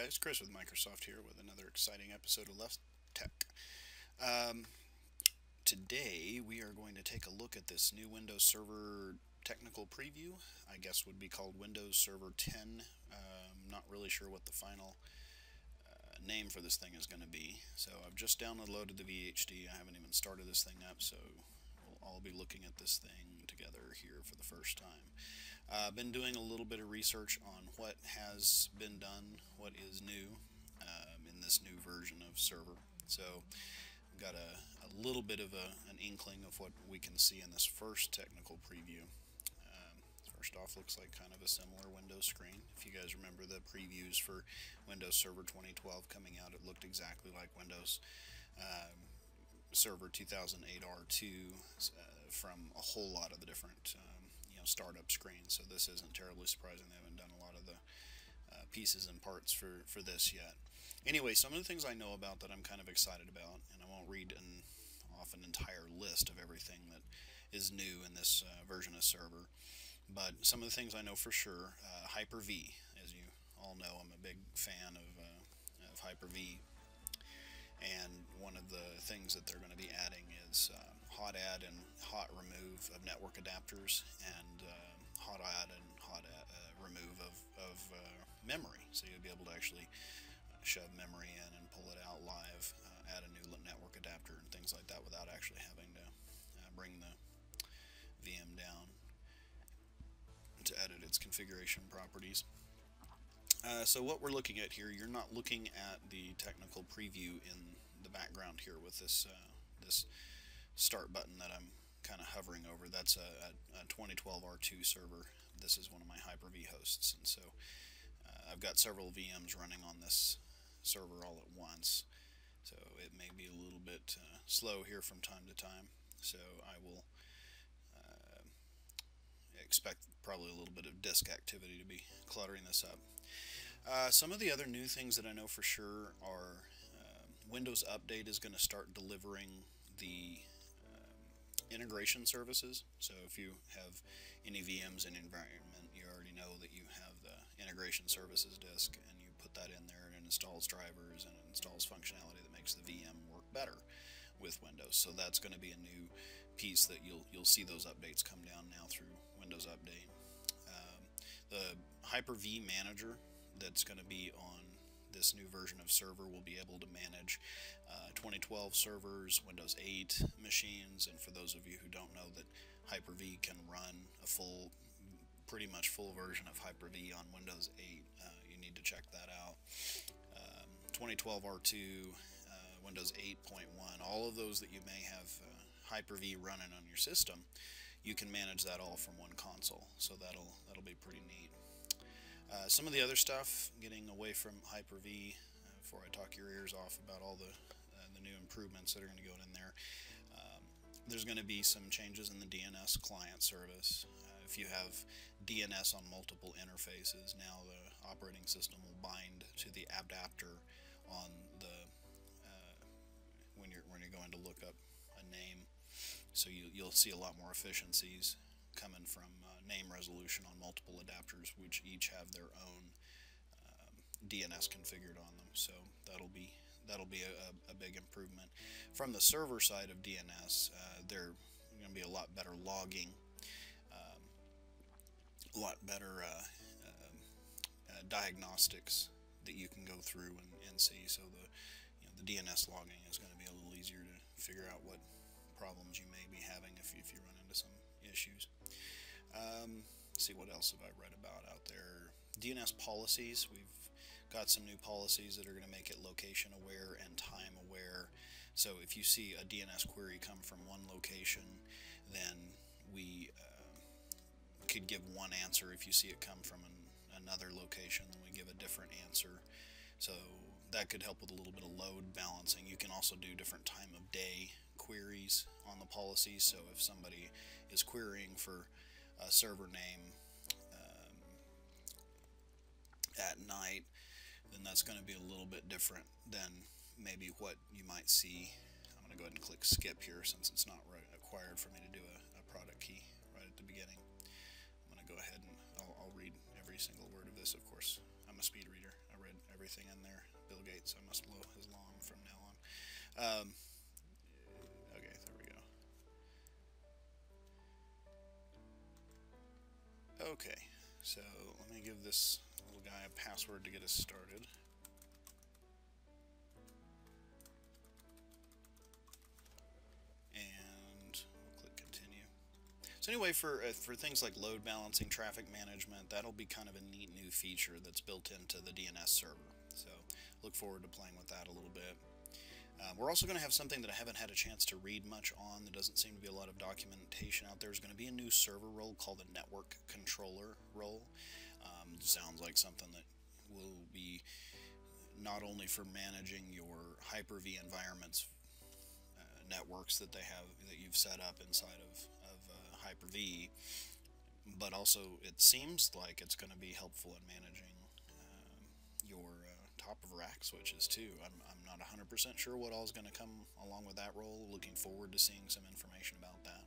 guys, Chris with Microsoft here with another exciting episode of Let's Tech. Um, Today we are going to take a look at this new Windows Server technical preview. I guess would be called Windows Server 10. Not really sure what the final name for this thing is going to be. So I've just downloaded the VHD. I haven't even started this thing up, so we'll all be looking at this thing together here for the first time. I've been doing a little bit of research on what has been done, what is new in this new version of Server. So I've got a little bit of an inkling of what we can see in this first technical preview. First off, looks like kind of a similar Windows screen. If you guys remember the previews for Windows Server 2012 coming out, it looked exactly like Windows Server 2008 R2 from a whole lot of the different startup screens. So this isn't terribly surprising. They haven't done a lot of the pieces and parts for this yet. Anyway, some of the things I know about that I'm kind of excited about, and I won't read off an entire list of everything that is new in this version of Server, but some of the things I know for sure. Hyper-V, as you all know, I'm a big fan of Hyper-V. And one of the things that they're going to be adding is hot add and hot remove of network adapters, and hot add and hot remove of memory. So you'll be able to actually shove memory in and pull it out live, add a new network adapter and things like that without actually having to bring the VM down to edit its configuration properties. So what we're looking at here, you're not looking at the technical preview in the background here with this this start button that I'm kind of hovering over. That's a 2012 R2 server. This is one of my Hyper-V hosts, and so I've got several VMs running on this server all at once. So it may be a little bit slow here from time to time. So I will expect probably a little bit of disk activity to be cluttering this up. Some of the other new things that I know for sure are Windows Update is going to start delivering the integration services. So if you have any VMs in your environment, you already know that you have the integration services disk, and you put that in there and it installs drivers and it installs functionality that makes the VM work better with Windows. So that's going to be a new piece that you'll see those updates come down now through Windows Update. The Hyper-V Manager that's going to be on this new version of Server will be able to manage 2012 servers, Windows 8 machines, and for those of you who don't know, that Hyper-V can run a pretty much full version of Hyper-V on Windows 8. You need to check that out. 2012 R2, Windows 8.1, all of those that you may have Hyper-V running on your system, you can manage that all from one console. So that'll be pretty neat. Some of the other stuff, getting away from Hyper-V, before I talk your ears off about all the new improvements that are going to go in there. There's going to be some changes in the DNS client service. If you have DNS on multiple interfaces, now the operating system will bind to the adapter on the when you're going to look up a name. So you'll see a lot more efficiencies coming from name resolution on multiple adapters, which each have their own DNS configured on them. So that'll be a big improvement. From the server side of DNS, they're going to be a lot better logging, a lot better diagnostics that you can go through and see. So the DNS logging is going to be a little easier to figure out what problems you may be having if you run into some issues. Let's see, what else have I read about out there? DNS policies. We've got some new policies that are going to make it location aware and time aware. So if you see a DNS query come from one location, then we could give one answer. If you see it come from another location, then we give a different answer. So that could help with a little bit of load balancing. You can also do different time of day queries on the policies. So if somebody is querying for a server name at night, then that's going to be a little bit different than maybe what you might see. I'm going to go ahead and click skip here since it's not required for me to do a product key right at the beginning. I'm going to go ahead and I'll read every single word of this, of course. I'm a speed reader. I read everything in there. Bill Gates, I must blow his lawn from now on. Okay, there we go. Okay, so let me give this little guy a password to get us started. And we'll click continue. So anyway, for things like load balancing, traffic management, that'll be kind of a neat new feature that's built into the DNS server. So look forward to playing with that a little bit. We're also going to have something that I haven't had a chance to read much on. There doesn't seem to be a lot of documentation out there. There's going to be a new server role called the network controller role. Sounds like something that will be not only for managing your Hyper-V environments networks that you've set up inside of Hyper-V, but also it seems like it's going to be helpful in managing your top of rack switches too. I'm not 100% sure what all is going to come along with that role. Looking forward to seeing some information about that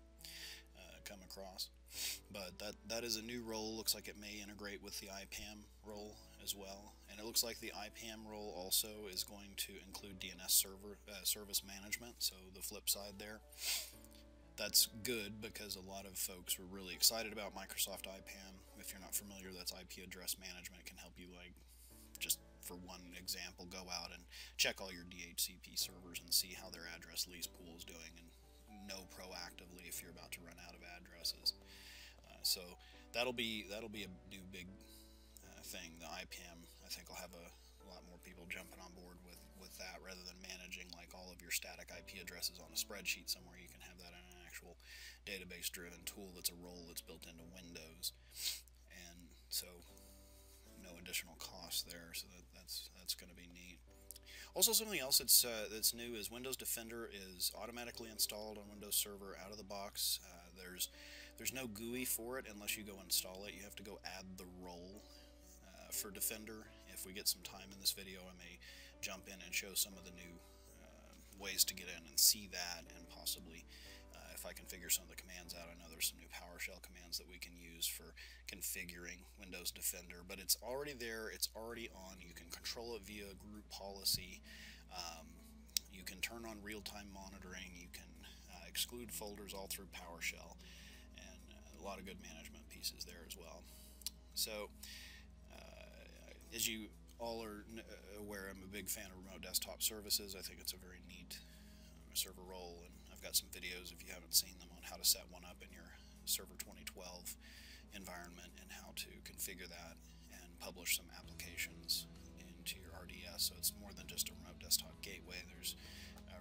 come across. But that is a new role. Looks like it may integrate with the IPAM role as well. And it looks like the IPAM role also is going to include DNS service management, so the flip side there. That's good because a lot of folks were really excited about Microsoft IPAM. If you're not familiar, that's IP address management. It can help you, like, just for one example, go out and check all your DHCP servers and see how their address lease pool is doing, and know proactively if you're about to run out of addresses. So that'll be a new big thing. The IPAM, I think, will have a lot more people jumping on board with that, rather than managing like all of your static IP addresses on a spreadsheet somewhere. You can have that in an actual database-driven tool that's a role that's built into Windows, and so no additional cost there. So that's going to be neat. Also, something else that's new is Windows Defender is automatically installed on Windows Server out of the box. There's no GUI for it unless you go install it. You have to go add the role for Defender. If we get some time in this video, I may jump in and show some of the new ways to get in and see that, and possibly if I can figure some of the commands out. I know there's some new PowerShell commands that we can use for configuring Windows Defender, but it's already there, it's already on. You can control it via group policy. You can turn on real-time monitoring. You can exclude folders all through PowerShell, and a lot of good management pieces there as well. So as you all are aware, I'm a big fan of remote desktop services. I think it's a very neat server role, and I've got some videos, if you haven't seen them, on how to set one up in your Server 2012 environment and how to configure that and publish some applications into your RDS. So it's more than just a remote desktop gateway. There's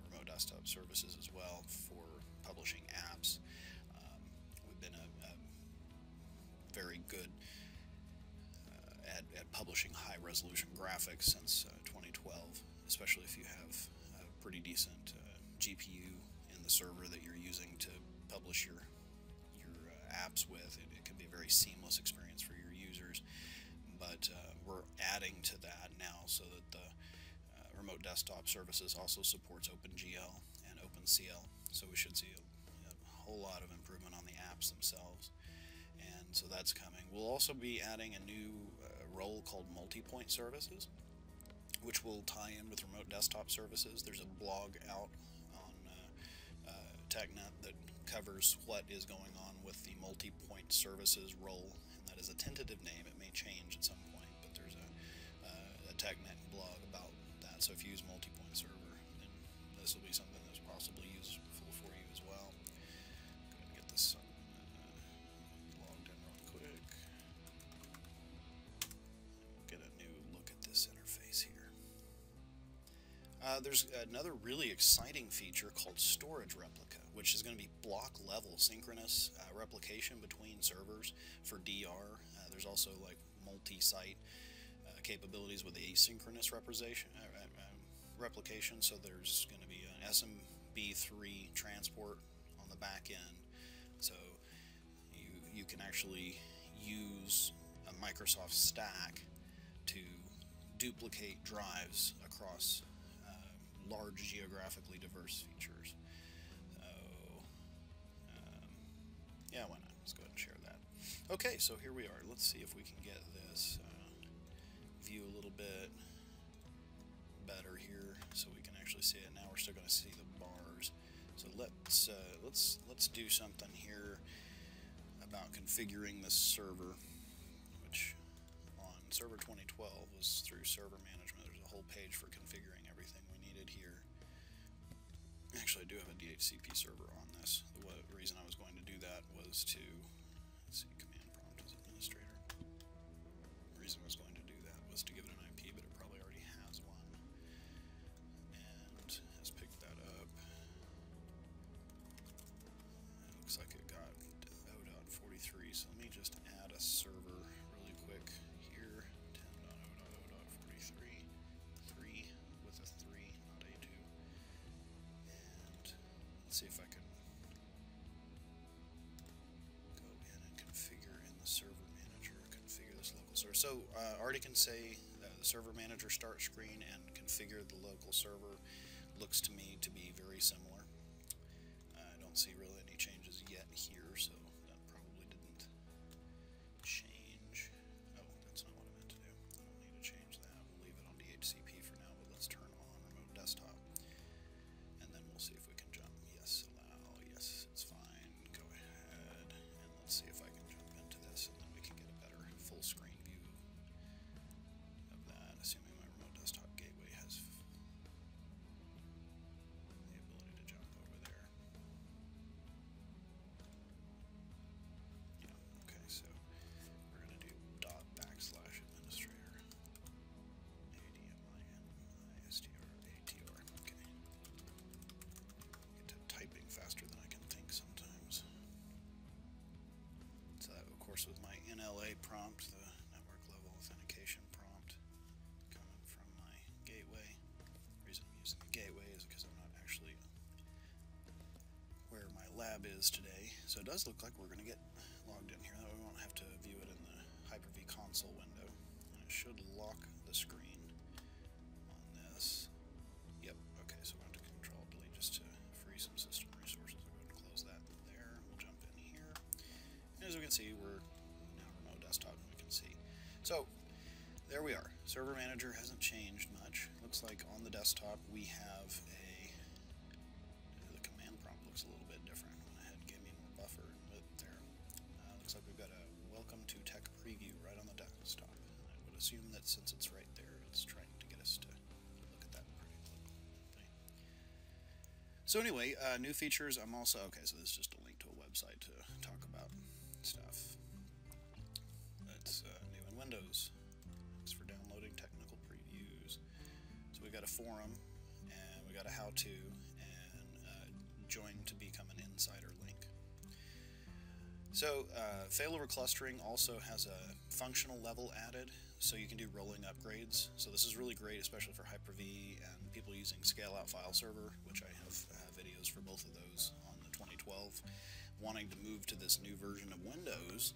remote desktop services as well for publishing apps. We've been a very good at publishing high-resolution graphics since 2012, especially if you have a pretty decent GPU in the server that you're using to publish your apps with. It can be a very seamless experience for your users, but we're adding to that now so that the remote desktop services also supports OpenGL and OpenCL, so we should see a whole lot of improvement on the apps themselves, and so that's coming. We'll also be adding a new role called multi-point services, which will tie in with remote desktop services. There's a blog out on TechNet that covers what is going on with the multi-point services role, and that is a tentative name. It may change at some point, but there's a TechNet blog about that. So if you use multi-point server, then this will be something that's possibly useful for you as well. Go ahead and get this logged in real quick. We'll get a new look at this interface here. There's another really exciting feature called Storage Replica, which is going to be block-level synchronous replication between servers for DR. There's also like multi-site capabilities with asynchronous replication. So there's going to be an SMB3 transport on the back end. So you can actually use a Microsoft stack to duplicate drives across large geographically diverse features. So yeah, why not? Let's go ahead and share that. Okay, so here we are. Let's see if we can get this view a little bit still going to see the bars. So let's do something here about configuring this server, which on server 2012 was through server management. There's a whole page for configuring everything we needed here. Actually, I do have a DHCP server on this. The reason I was going to do that was to, let's see, command prompt as administrator. The reason I was going to do that was to give it an IP, but it probably already has one. And has picked that up. It looks like it got 0.43, so let me just add a server really quick here. 10.0.0.43, 3 with a 3, not a 2. And let's see if I can go in and configure in the server manager, configure this local server. So already can say the server manager start screen and configure the local server. Looks to me to be very similar. I don't see really any changes yet here, so that probably didn't change. Oh, that's not what I meant to do. I don't need to change that. We'll leave it on DHCP for now, but let's turn on remote desktop. And then we'll see if we can jump. Yes, allow. Yes, it's fine. Go ahead. And let's see if I can jump into this, and then we can get a better full screen view of that, assuming my remote desktop gateway has the ability to jump over there. Yeah, okay, so we're going to do /administrator ADMINISTR ATR. Okay. Get to typing faster than I can think sometimes. So that, of course, was my NLA prompt, the network level authentication prompt, coming from my gateway. The reason I'm using the gateway is because I'm not actually where my lab is today. So it does look like we're going to get logged in here. That way we won't have to view it in the Hyper-V console window. And it should lock the screen on this. Yep, okay, so we're going to Control Delete just to free some system resources. We'll go ahead and close that there. We'll jump in here. And as we can see, we're now remote desktop, and we can see. So there we are. Server Manager hasn't changed much. Looks like on the desktop we have the command prompt looks a little bit different. Went ahead and gave me more buffer and width there. Looks like we've got a welcome to tech preview right on the desktop. I would assume that since it's right there, it's trying to get us to look at that pretty quickly. So anyway, new features. I'm also, okay, so this is just a link to a website to talk about stuff that's new in Windows. Thanks for downloading technical previews. So we got a forum, and we got a how-to, and join to become an insider link. So failover clustering also has a functional level added, so you can do rolling upgrades. So this is really great, especially for Hyper-V and people using scale-out file server, which I have videos for both of those on the 2012, wanting to move to this new version of Windows,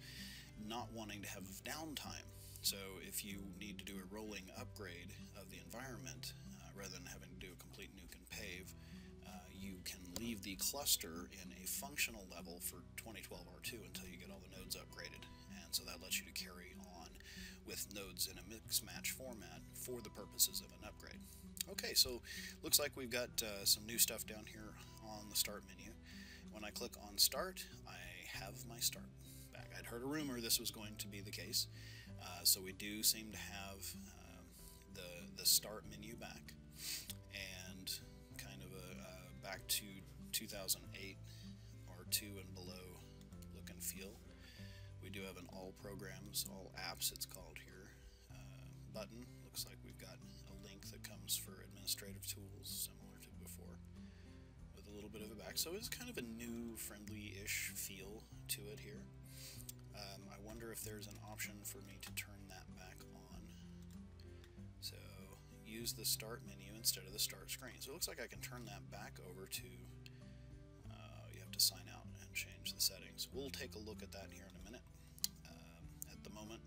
not wanting to have downtime. So if you need to do a rolling upgrade of the environment, rather than having to do a complete nuke and pave, you can leave the cluster in a functional level for 2012 R2 until you get all the nodes upgraded. And so that lets you to carry on with nodes in a mix-match format for the purposes of an upgrade. Okay, so looks like we've got some new stuff down here on the Start menu. When I click on Start, I have my Start back. I'd heard a rumor this was going to be the case, so we do seem to have the Start menu back, and kind of a back to 2008 R2 and below look and feel. We do have an All Programs, All Apps it's called here, button. Looks like we've got a link that comes for administrative tools, similar to before, with a little bit of a back. So it's kind of a new, friendly-ish feel to it here. I wonder if there's an option for me to turn that back on. So use the Start menu instead of the Start screen. So it looks like I can turn that back over to, you have to sign out and change the settings. We'll take a look at that here in a minute. At the moment,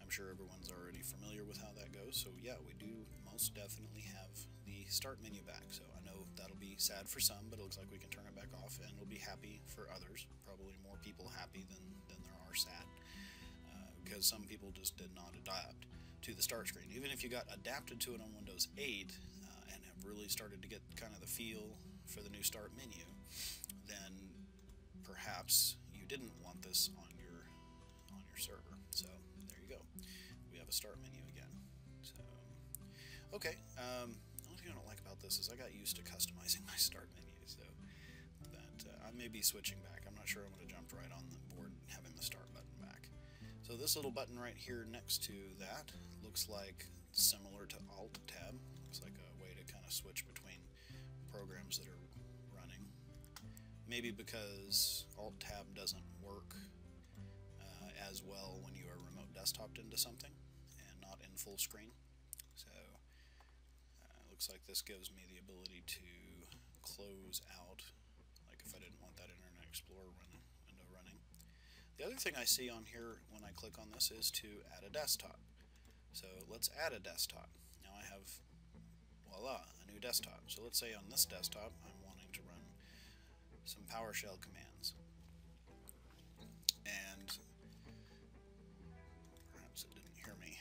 I'm sure everyone's already familiar with how that goes. So yeah, we do most definitely have the Start menu back. So I know that'll be sad for some, but it looks like we can turn it back off, and it'll be happy for others. Probably more people happy than there are sad, because some people just did not adapt to the Start screen. Even if you got adapted to it on Windows 8 and have really started to get kind of the feel for the new start menu, then perhaps you didn't want this on your server. So there you go. We have a start menu again. So okay. The only thing I don't like about this is I got used to customizing my start menu, so that I may be switching back. I'm not sure I'm going to jump right on the board having the start button back. So this little button right here next to that looks like similar to Alt Tab. Looks like a way to kind of switch between programs that are running. Maybe because Alt Tab doesn't work as well when you are remote desktoped into something and not in full screen. So looks like this gives me the ability to close out, like if I didn't want that Internet Explorer window running. The other thing I see on here when I click on this is to add a desktop. So let's add a desktop. Now I have, voila, a new desktop. So let's say on this desktop I'm wanting to run some PowerShell commands. And perhaps it didn't hear me.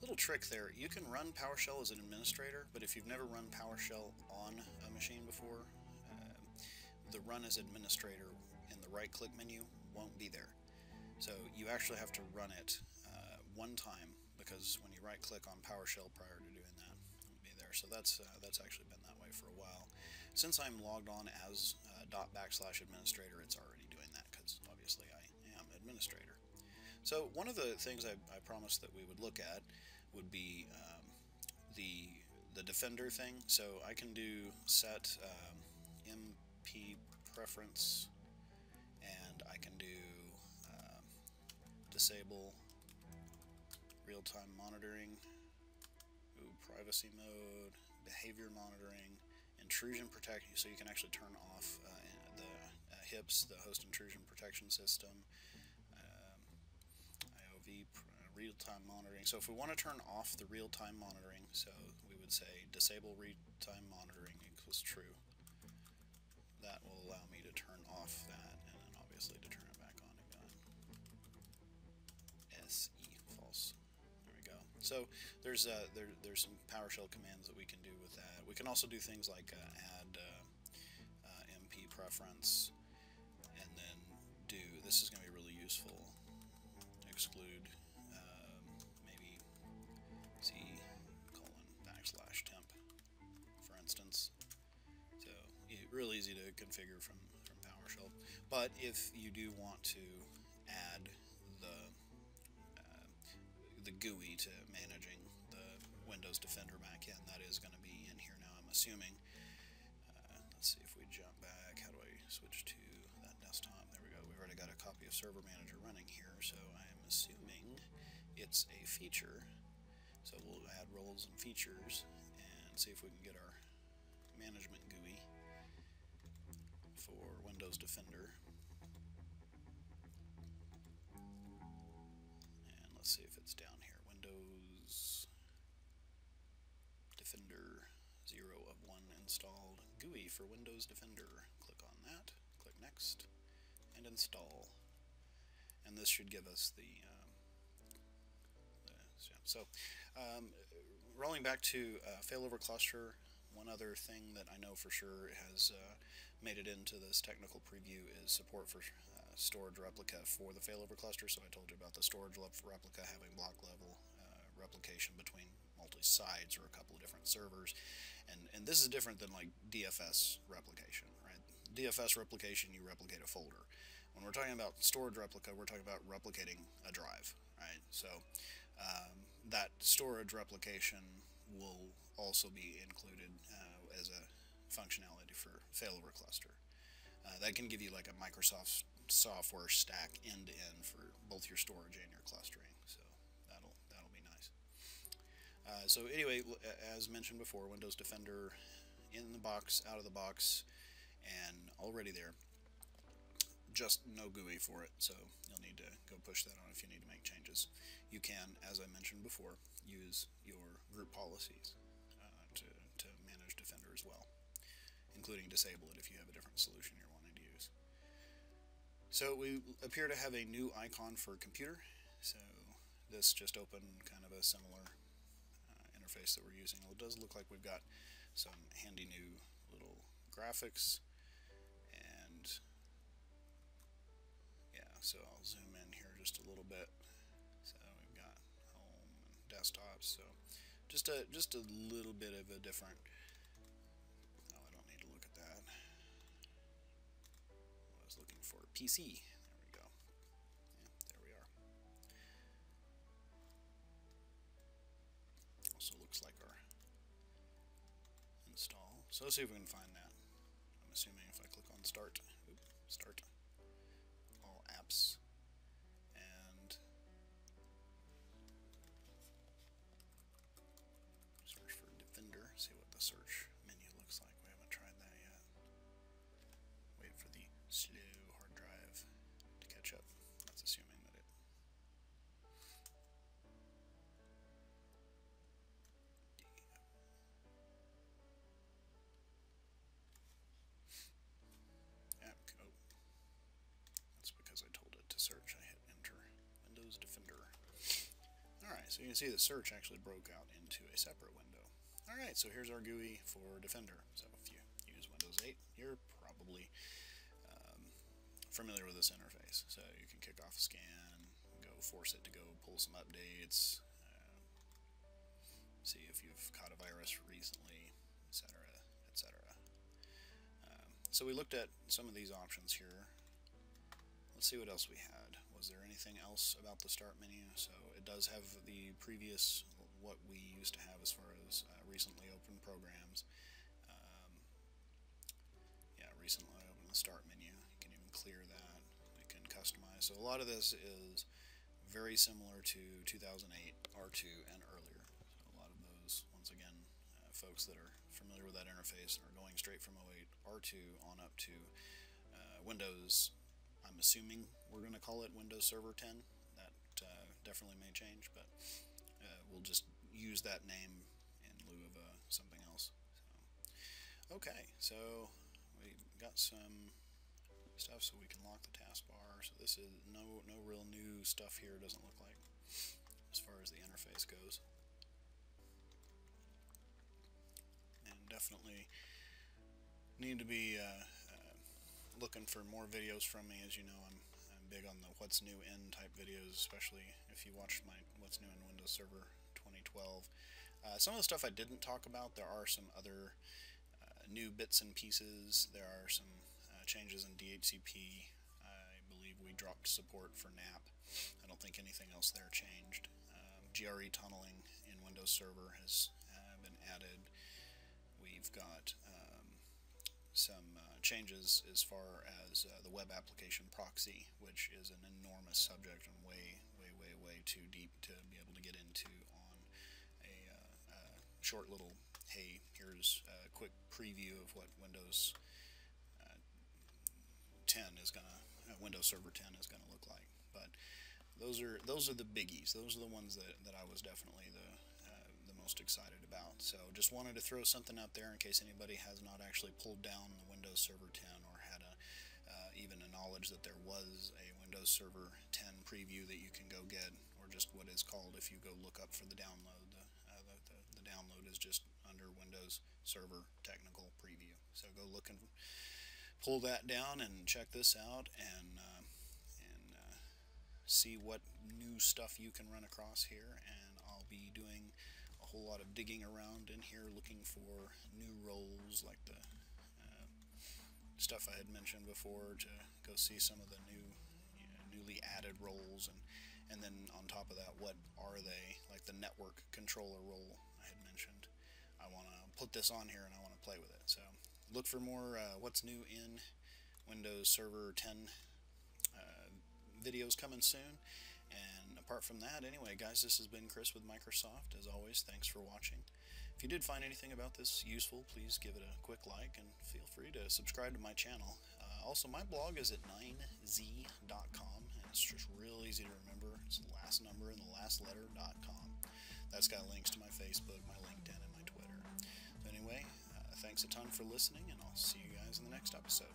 Little trick there, you can run PowerShell as an administrator, but if you've never run PowerShell on a machine before, the run as administrator in the right click menu won't be there. So you actually have to run it one time, because when you right click on PowerShell prior to doing that, it won't be there. So that's actually been that way for a while. Since I'm logged on as /administrator, it's already doing that, because obviously I am administrator. So one of the things I promised that we would look at would be the Defender thing. So I can do set MP preference, and I can do disable real-time monitoring, privacy mode, behavior monitoring, intrusion protection, so you can actually turn off the HIPS, the host intrusion protection system, IOV, real-time monitoring. So if we want to turn off the real-time monitoring, so we would say disable real-time monitoring equals true. That will allow me to turn off that, and then obviously to turn it back on again. SE, false. There we go. So there's some PowerShell commands that we can do with that. We can also do things like add MP preference, and then do, this is going to be really useful, exclude maybe C:\temp, for instance. So real easy to configure from PowerShell. But if you do want to add the GUI to managing the Windows Defender backend, that is going to be in here now, I'm assuming. Let's see if we jump back. How do I switch to that desktop? There we go. We've already got a copy of Server Manager running here, so I am assuming it's a feature. So we'll add roles and features and see if we can get our management GUI for Windows Defender. And let's see if it's down here. Windows Defender 0 of 1 installed GUI for Windows Defender. Click on that, click Next, and install. And this should give us the so rolling back to failover cluster, one other thing that I know for sure has made it into this technical preview is support for storage replica for the failover cluster. So I told you about the storage replica having block level replication between multi-sites or a couple of different servers, and this is different than like DFS replication, right? DFS replication, you replicate a folder. When we're talking about storage replica, we're talking about replicating a drive, right? So that storage replication will also be included as a functionality for failover cluster. That can give you like a Microsoft software stack end-to-end for both your storage and your clustering. So that'll be nice. So anyway, as mentioned before, Windows Defender in the box, out of the box, and already there. Just no GUI for it, so you'll need to go push that on if you need to make changes. You can, as I mentioned before, use your group policies to manage Defender as well, including disable it if you have a different solution you're wanting to use. So we appear to have a new icon for computer. So this just opened kind of a similar interface that we're using. It does look like we've got some handy new little graphics. And yeah, so I'll zoom in here just a little bit. So we've got home and desktops. So just a little bit of a different. Oh, I don't need to look at that. I was looking for PC. There we go. Yeah, there we are. Also looks like our install. So let's see if we can find that. I'm assuming if I click on start, start all apps, and search for Defender, see what the search menu looks like. We haven't tried that yet. Wait for the slow hard drive to catch up. That's assuming that it. Oh, that's because I told it to search. I hit enter. Windows Defender. Alright, so you can see the search actually broke out into a separate window. Alright, so here's our GUI for Defender. So if you use Windows 8, you're probably familiar with this interface. So you can kick off a scan, go force it to go pull some updates, see if you've caught a virus recently, etc., etc. So we looked at some of these options here. Let's see what else we had. Was there anything else about the start menu? So it does have the previous, what we used to have as far as recently opened programs. Yeah, recently opened the start menu. You can even clear that. We can customize. So a lot of this is very similar to 2008 R2 and earlier. So a lot of those, once again, folks that are familiar with that interface are going straight from 08 R2 on up to Windows. I'm assuming we're going to call it Windows Server 10. That definitely may change, but we'll just use that name in lieu of something else. So, okay, so we got some stuff so we can lock the taskbar. So this is no real new stuff here, doesn't look like, as far as the interface goes. And definitely need to be looking for more videos from me. As you know, I'm big on the what's new in type videos, especially if you watched my what's new in Windows Server 2012. Some of the stuff I didn't talk about, there are some other new bits and pieces. There are some changes in DHCP. I believe we dropped support for NAP. I don't think anything else there changed. GRE tunneling in Windows Server has been added. We've got some changes as far as the web application proxy, which is an enormous subject and way too deep to be able to get into on a short little, hey, here's a quick preview of what Windows 10 is gonna, Windows Server 10 is gonna look like. But those are the biggies. Those are the ones that I was definitely the most excited about. So just wanted to throw something out there in case anybody has not actually pulled down the Windows Server 10 or had even a knowledge that there was a Windows Server 10 preview that you can go get, or just what is called, if you go look up for the download, the download is just under Windows Server Technical Preview. So go look and pull that down and check this out, and see what new stuff you can run across here. And I'll be doing a whole lot of digging around in here looking for new roles, like the stuff I had mentioned before, to go see some of the newly added roles, and then on top of that, what are they, like the network controller role I had mentioned. I want to put this on here and I want to play with it. So look for more what's new in Windows Server 10 videos coming soon. And apart from that, anyway, guys, this has been Chris with Microsoft. As always, thanks for watching. If you did find anything about this useful, please give it a quick like, and feel free to subscribe to my channel. Also, my blog is at 9z.com, and it's just real easy to remember. It's the last number and the last letter.com. That's got links to my Facebook, my LinkedIn, and my Twitter. So anyway, thanks a ton for listening, and I'll see you guys in the next episode.